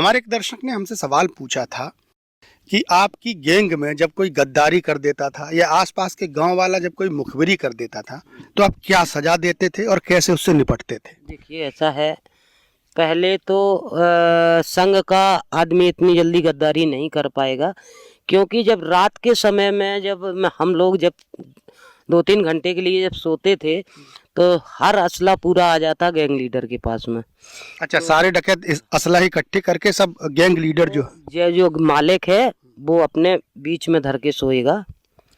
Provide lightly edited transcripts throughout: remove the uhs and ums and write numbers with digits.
हमारे एक दर्शक ने हमसे सवाल पूछा था कि आपकी गैंग में जब कोई गद्दारी कर देता था या आसपास के गांव वाला जब कोई मुखबिरी कर देता था तो आप क्या सजा देते थे और कैसे उससे निपटते थे? देखिए ऐसा है। पहले तो संघ का आदमी इतनी जल्दी गद्दारी नहीं कर पाएगा, क्योंकि जब रात के समय में हम लोग जब 2-3 घंटे के लिए जब सोते थे तो हर असला पूरा आ जाता गैंग लीडर के पास में। अच्छा, सारे डकैत असला इकट्ठे करके सब गैंग लीडर जो जो मालिक है वो अपने बीच में धर के सोएगा।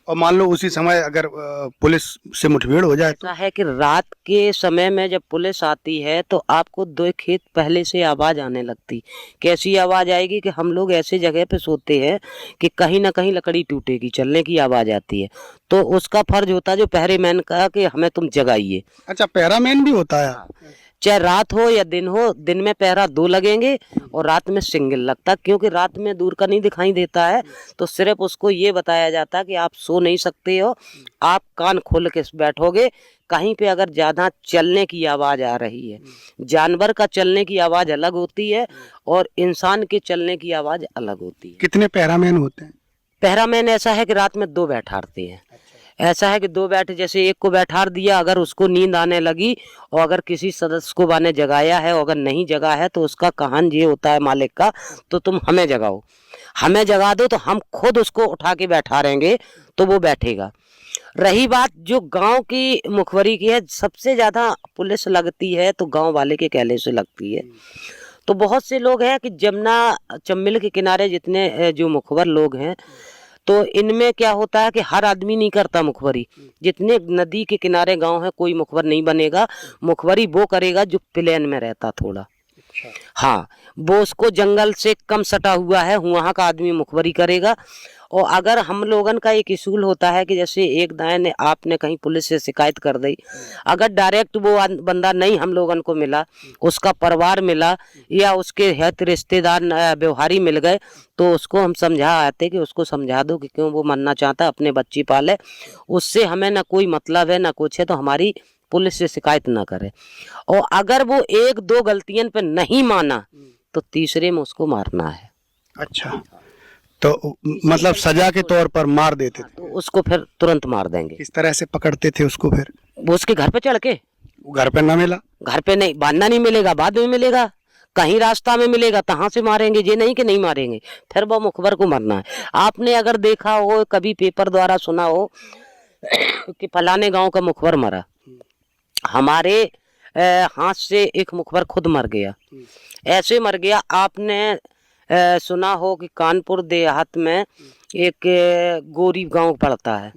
और मान लो उसी समय अगर पुलिस से मुठभेड़ हो जाए तो ऐसा है कि रात के समय में जब पुलिस आती है तो आपको 2 खेत पहले से आवाज़ आने लगती। कैसी आवाज़ आएगी कि हम लोग ऐसे जगह पे सोते हैं कि कहीं ना कहीं लकड़ी टूटेगी, चलने की आवाज़ आती है। तो उसका फर्ज होता है जो पहरेमैन का कि हमें तुम जगाइए। अच्छा, पैरामैन भी होता है? चाहे रात हो या दिन हो, दिन में पहरा 2 लगेंगे और रात में सिंगल लगता, क्योंकि रात में दूर का नहीं दिखाई देता है। तो सिर्फ उसको ये बताया जाता है कि आप सो नहीं सकते हो, आप कान खोल के बैठोगे। कहीं पे अगर ज़्यादा चलने की आवाज़ आ रही है, जानवर का चलने की आवाज़ अलग होती है और इंसान के चलने की आवाज़ अलग होती है। कितने पैरामैन होते हैं? पैरामैन ऐसा है कि रात में 2 बैठाते हैं। ऐसा है कि 2 बैठे, जैसे एक को बैठार दिया, अगर उसको नींद आने लगी और अगर किसी सदस्य को मैंने जगाया है और अगर नहीं जगा है तो उसका कहन ये होता है मालिक का, तो तुम हमें जगाओ, हमें जगा दो तो हम खुद उसको उठा के बैठा रहेंगे तो वो बैठेगा। रही बात जो गांव की मुखबरी की है, सबसे ज़्यादा पुलिस लगती है तो गांव वाले के कहले से लगती है। तो बहुत से लोग हैं कि जमुना चंबल के किनारे जितने जो मुखबर लोग हैं, तो इनमें क्या होता है कि हर आदमी नहीं करता मुखबरी। जितने नदी के किनारे गांव है कोई मुखबर नहीं बनेगा। मुखबरी वो करेगा जो प्लेन में रहता थोड़ा। हाँ, वो उसको जंगल से कम सटा हुआ है वहाँ का आदमी मुखबरी करेगा। और अगर हम लोगन का एक इसूल होता है कि जैसे एक दाएं ने आपने कहीं पुलिस से शिकायत कर दी, अगर डायरेक्ट वो बंदा नहीं हम लोगन को मिला, उसका परिवार मिला या उसके हित रिश्तेदार व्यवहारी मिल गए, तो उसको हम समझा आते कि उसको समझा दो कि क्यों वो मरना चाहता, अपने बच्ची पाले, उससे हमें ना कोई मतलब है ना कुछ है, तो हमारी पुलिस से शिकायत ना करे। और अगर वो 1-2 गलतियों पे नहीं माना तो तीसरे में उसको मारना है। अच्छा, तो मतलब सजा के तौर पर मार देते थे? तो उसको फिर तुरंत मार देंगे। किस तरह से पकड़ते थे उसको फिर? वो उसके घर पे चढ़ के, वो घर पे ना मिला? घर पे नहीं, बांधना नहीं मिलेगा, बाद में मिलेगा, कहीं रास्ता में मिलेगा तहां से मारेंगे, ये नहीं कि नहीं मारेंगे। फिर वो मुखबर को मरना है। आपने अगर देखा हो, कभी पेपर द्वारा सुना हो कि फलाने गांव का मुखबर मरा, हमारे हाथ से एक मुखबर खुद मर गया। ऐसे मर गया। आपने सुना हो कि कानपुर देहात में एक गोरी गांव पड़ता है,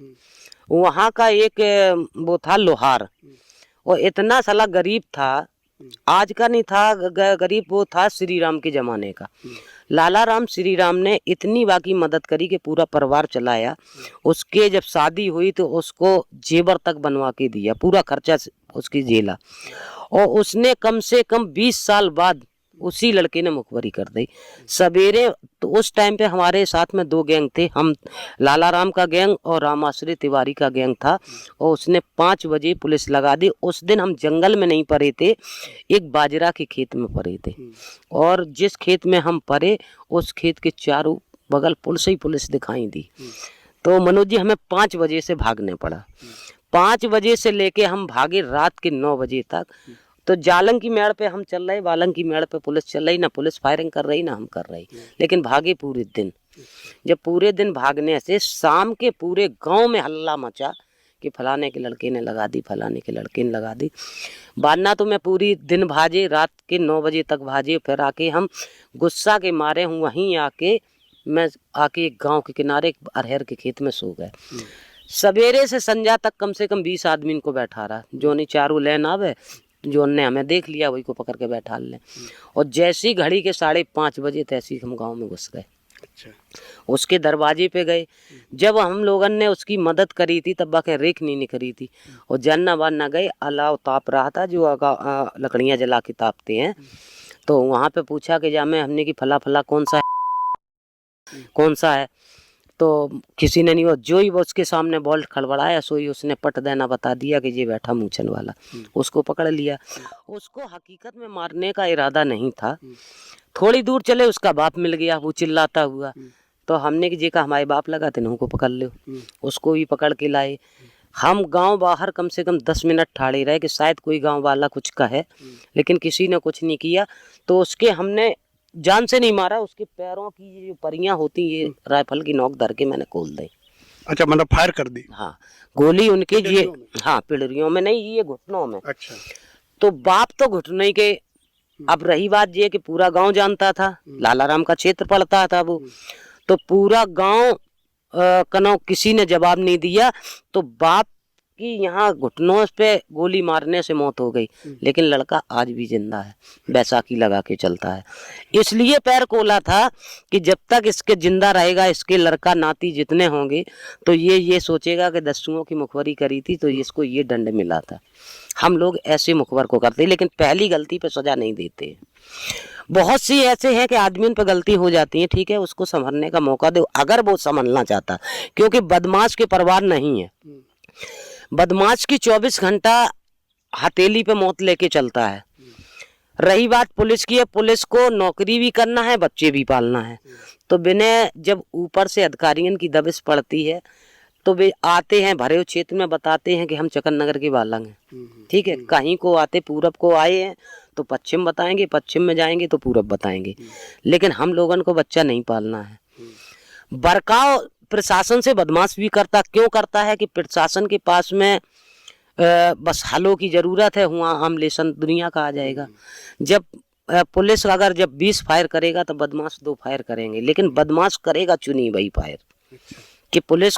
वहाँ का एक वो था लोहार, और इतना साला गरीब था, आज का नहीं था, गरीब वो था श्री राम के जमाने का। लाला राम श्री राम ने इतनी बाकी मदद करी कि पूरा परिवार चलाया। उसके जब शादी हुई तो उसको जेवर तक बनवा के दिया, पूरा खर्चा उसकी झेला। और उसने कम से कम 20 साल बाद उसी लड़के ने मुखबरी कर दी सवेरे। तो उस टाइम पे हमारे साथ में 2 गैंग थे, हम लाला राम का गैंग और रामाश्री तिवारी का गैंग था। और उसने 5 बजे पुलिस लगा दी। उस दिन हम जंगल में नहीं पड़े थे, एक बाजरा के खेत में पड़े थे। और जिस खेत में हम पड़े उस खेत के चारों बगल पुलिस ही पुलिस दिखाई दी। तो मनोज जी, हमें 5 बजे से भागने पड़ा। 5 बजे से लेके हम भागे रात के 9 बजे तक। तो जालंग की मेड़ पे हम चल रहे, बालंग की मेड़ पे पुलिस चल रही, ना पुलिस फायरिंग कर रही ना हम कर रही, लेकिन भागे पूरे दिन। जब पूरे दिन भागने से शाम के पूरे गांव में हल्ला मचा कि फलाने के लड़के ने लगा दी, फलाने के लड़के ने लगा दी। बारना तो मैं पूरी दिन भाजे, रात के 9 बजे तक भाजे। फिर आके हम गुस्सा के मारे हूँ वहीं आके मैं आके एक गाँव के किनारे अरहर के खेत में सो गए। सवेरे से संध्या तक कम से कम 20 आदमी को बैठा रहा, जो नहीं चारों लेन आवे, जो ने हमें देख लिया वही को पकड़ के बैठा ले। और जैसी घड़ी के 5:30 बजे तैसी हम गांव में घुस गए। अच्छा। उसके दरवाजे पे गए। जब हम लोगों ने उसकी मदद करी थी तब बाकी रेख नहीं निकली थी। और जानना वाना गए, अलाव ताप रहा था जो लकड़ियाँ जला के तापते हैं। तो वहाँ पे पूछा कि जामे हमने की फला फला कौन सा है, कौन सा है। तो किसी ने नहीं, वो जो ही वो उसके सामने बोल्ट खड़बड़ाया सो ही उसने पट देना बता दिया कि ये बैठा मूछन वाला, उसको पकड़ लिया। उसको हकीकत में मारने का इरादा नहीं था। थोड़ी दूर चले उसका बाप मिल गया, वो चिल्लाता हुआ, तो हमने कि जी का हमारे बाप लगा थे को पकड़ लो। उसको भी पकड़ के लाए। हम गांव बाहर कम से कम 10 मिनट ठाड़े रहे कि शायद कोई गांव वाला कुछ कहे, लेकिन किसी ने कुछ नहीं किया। तो उसके हमने जान से नहीं मारा, उसके पैरों की ये जो परियां होती ये राइफल की नोक धर के मैंने खोल दी। अच्छा, मतलब फायर कर दी। हाँ, गोली उनके ये, पिड़रियों में? हाँ पिड़रियों में नहीं, ये घुटनों में। अच्छा। तो बाप तो घुटने के। अब रही बात ये कि पूरा गांव जानता था, लालाराम का क्षेत्र पड़ता था वो, तो पूरा गांव कनो किसी ने जवाब नहीं दिया। तो बाप की यहाँ घुटनों पे गोली मारने से मौत हो गई, लेकिन लड़का आज भी जिंदा है, बैसाखी लगा के चलता है। इसलिए पैर खोला था कि जब तक इसके जिंदा रहेगा, इसके लड़का नाती जितने होंगे, तो ये सोचेगा कि दस्युओं की मुखबरी करी थी तो इसको ये दंड मिला था। हम लोग ऐसे मुखबर को करते, लेकिन पहली गलती पे सजा नहीं देते। बहुत सी ऐसे हैं कि आदमियों पे गलती हो जाती है, ठीक है, उसको संभलने का मौका दो अगर वो संभलना चाहता, क्योंकि बदमाश के परिवार नहीं है। बदमाश की 24 घंटा हथेली पे मौत लेके चलता है। रही बात पुलिस की है, पुलिस को नौकरी भी करना है, बच्चे भी पालना है। तो बिना जब ऊपर से अधिकारियों की दबिश पड़ती है तो वे आते हैं भरे क्षेत्र में, बताते हैं कि हम चकन नगर के बालक हैं, ठीक है। कहीं को आते पूरब को आए हैं तो पश्चिम बताएंगे, पश्चिम में जाएंगे तो पूरब बताएंगे, लेकिन हम लोगों को बच्चा नहीं पालना है। बरकाव प्रशासन से बदमाश भी करता, क्यों करता है कि प्रशासन के पास में बस हलों की जरूरत है, हुआ हम लेसन दुनिया का आ जाएगा। जब पुलिस अगर जब 20 फायर करेगा तो बदमाश 2 फायर करेंगे, लेकिन बदमाश करेगा चुनी वही फायर, कि पुलिस